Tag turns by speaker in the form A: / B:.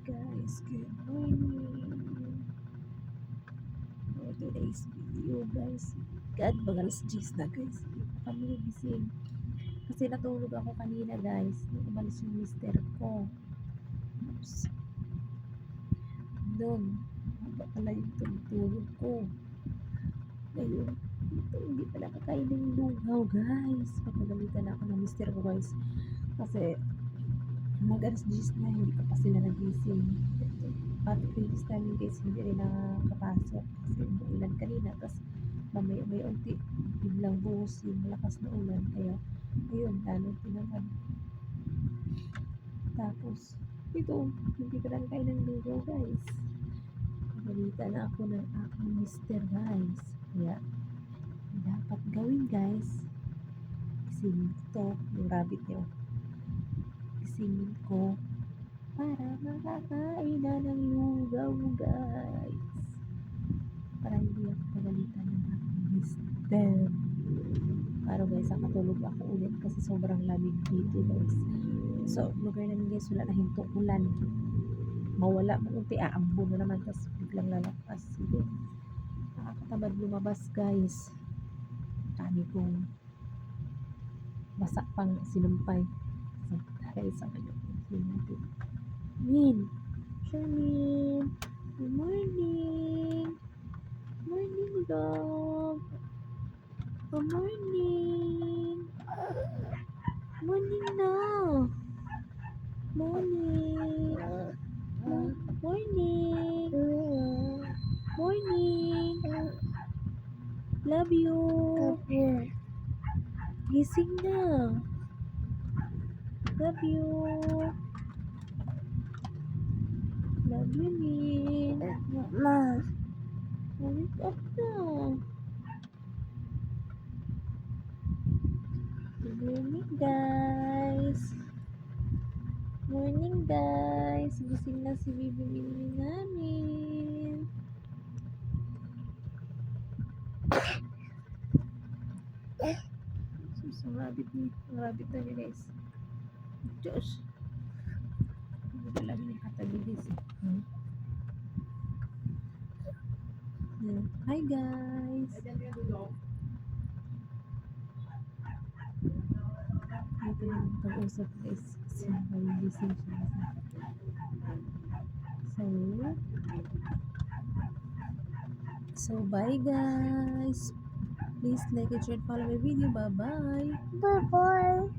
A: guys, good morning. For today's video guys, God, bagalas G's na guys, hindi pa kami gising. Kasi natulog ako kanina guys, nung umalis yung mister ko. Oops. Doon, haba pala yung tulog ko. Ngayon, ito, hindi pala kakain ng lugaw guys. Papagalitan ako ng mister ko guys. Kasi mag-alas 10 na, hindi pa sila nagising. Pati previous namin guys, hindi rin nakakapasok kasi umuulan kanina. Tapos mamaya may unti, biglang buhos yung malakas na ulan. Kaya, ayun, lalo tinamad. Tapos, ito, hindi ko lang kain ng lugaw guys. Pagalitan na ako ng aking mister guys. Kaya, dapat gawin guys. Isingin ko to, yung rabbit niya. Isingin ko para makakain na ng lugaw guys, para hindi ako pagalitan ng aking mister. Para guys, nakatulog ako ulit kasi sobrang lamig dito guys. So lugar namin guys, wala na hintong ulan, mawala mo unti, aambo na naman, tapos biglang lalakas. Sige, nakakatamad lumabas guys. Kami kong basa pang sinumpay. So guys, sabi nyo natin Min, Charmin, good morning. Morning, dog. Good morning. Morning na. Morning. Morning. Morning. Love you. Gising na. Love you. Love you, Min. Wake up na. Good morning, guys. Morning, guys. Gising na si Bibi Min namin. So, rabbit na niya, guys. Diyos. Hindi ko lang yung katabi, guys. Hi, guys. Ito na yung pag-usap guys, kasi may gising siya. So bye guys, please like and share, follow my video. Bye bye.